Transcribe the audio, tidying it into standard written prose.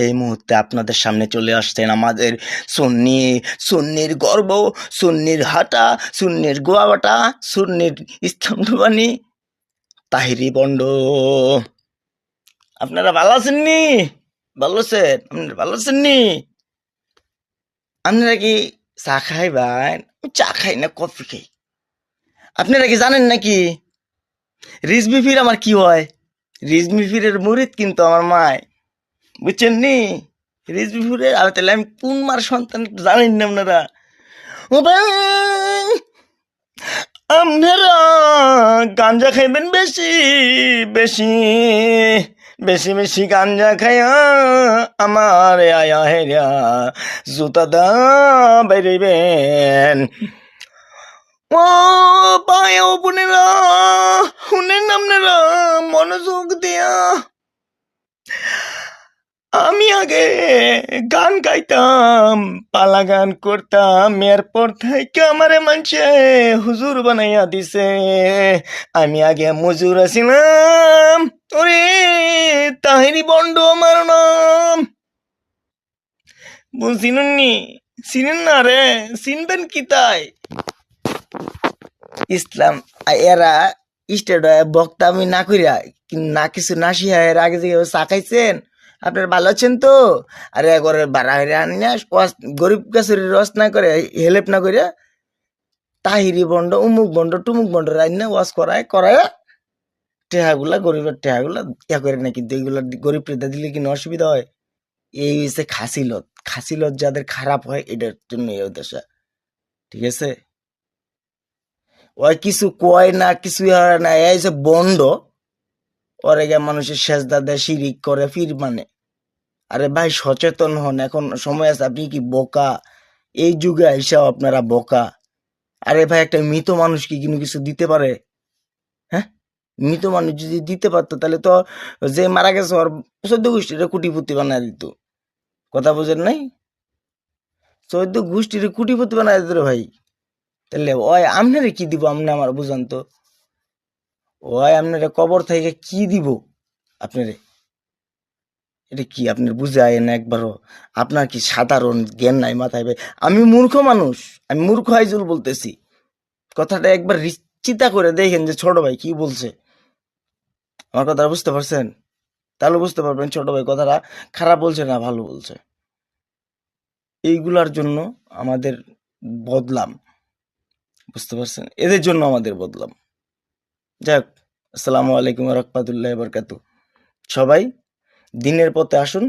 এই মুহূর্তে আপনাদের সামনে চলে আসছেন আমাদের সুন্নির গর্ব, সুন্নির হাঁটা, সুন্নির গোয়াবাটা, সুন্নির স্তম্ভবাণী তাহিরি বন্ড। আপনারা ভালো আছেননি? ভালো আছেন? আপনারা ভালো আছেননি? আপনারা কি চা খাইবেন? চা খাই না, কফি খাই। আপনারা কি জানেন নাকি রিজবি ফির আমার কি হয়? রিজবি ফিরের মুরিদ কিন্তু আমার মায়, বুঝছেন নি? রিজবি ফিরের আর তাহলে আমি কোন মার সন্তান জানেন না আপনারা? ও ভাই, আপনারা গাঞ্জা খাইবেন বেশি বেশি, বেশি বেশি গাঞ্জা খাইয়া আমার আয়া হেরা জুতা দা বেরিবেন। ও ভাই, ও বোনেরা, শুনেন আপনারা মনোযোগ দিয়া। আমি আগে গান গাইতাম, পালা গান করতাম, এরপর থেকে আমারে মানুষে হুজুর বানাইয়া দিছে। আমি আগে মজুর আছিলাম। ওরে তাহিরি বন্ড আমার নাম। চিনুননি? চিনেন না রে? চিনবেন কি তাই? ইসলাম এরা স্টেট বক্তা আমি না করিয়া না কিছু না শিয়া এর আগে যে চা খাইছেন, আপনার ভালো আছেন তো? আরে একবার বাড়া হইরে আনিয়া গরিব গাছের রস না করে, হেল্প না করিয়া তাহিরি বন্ড, উমুক বন্ড, টুমুক বন্ড রান্না ওয়াশ করায় টেহাগুলা, গরিবের টেহাগুলা ইয়া করে না। কিন্তু এইগুলা গরিব প্রেতা দিলে কিনা অসুবিধা হয়? এই হচ্ছে খাসিলত। খাসিলত যাদের খারাপ হয় এটার জন্য এই উদ্দেশ্য, ঠিক আছে? ওই কিছু কয় না, কিছু হয় না, এই যে বন্ড ওরে গিয়ে মানুষের সেজদা দেয়, শিরিক করে, ফির মানে। আরে ভাই সচেতন হন, এখন সময় আছে। আপনি কি বোকা? এই যুগে আইসাও আপনারা বোকা? আরে ভাই, একটা মৃত মানুষ কি কোনো কিছু দিতে পারে? হ্যাঁ, মৃত মানুষ যদি দিতে পারতো তাহলে তো যে মারা গেছে ওর 14 গোষ্ঠীর কোটিপতি বানায় দিত। কথা বুঝেন নাই? 14 গোষ্ঠীর কোটিপতি বানায় দিত রে ভাই। তাহলে ওই আপনারে কি দিব? আপনি আমার বুঝান তো। ওই আপনারে কবর থেকে কি দিব আপনারে? এটা কি আপনার বুঝে আয় না একবারও? আপনার কি সাধারণ জ্ঞান নাই মাথায় ভাই? আমি মূর্খ মানুষ, আমি মূর্খ হাইজুল বলতেছি। কথাটা একবার চিন্তা করে দেখেন যে ছোট ভাই কি বলছে। আমার কথাটা বুঝতে পারছেন? তাহলে বুঝতে পারবেন ছোট ভাই কথাটা খারাপ বলছে না ভালো বলছে। এইগুলার জন্য আমাদের বদলাম, বুঝতে পারছেন? এদের জন্য আমাদের বদলাম। যাক, আসসালামু আলাইকুম ওয়া রাহমাতুল্লাহি ওয়া বারাকাতুহু। সবাই দিনের পথে আসুন।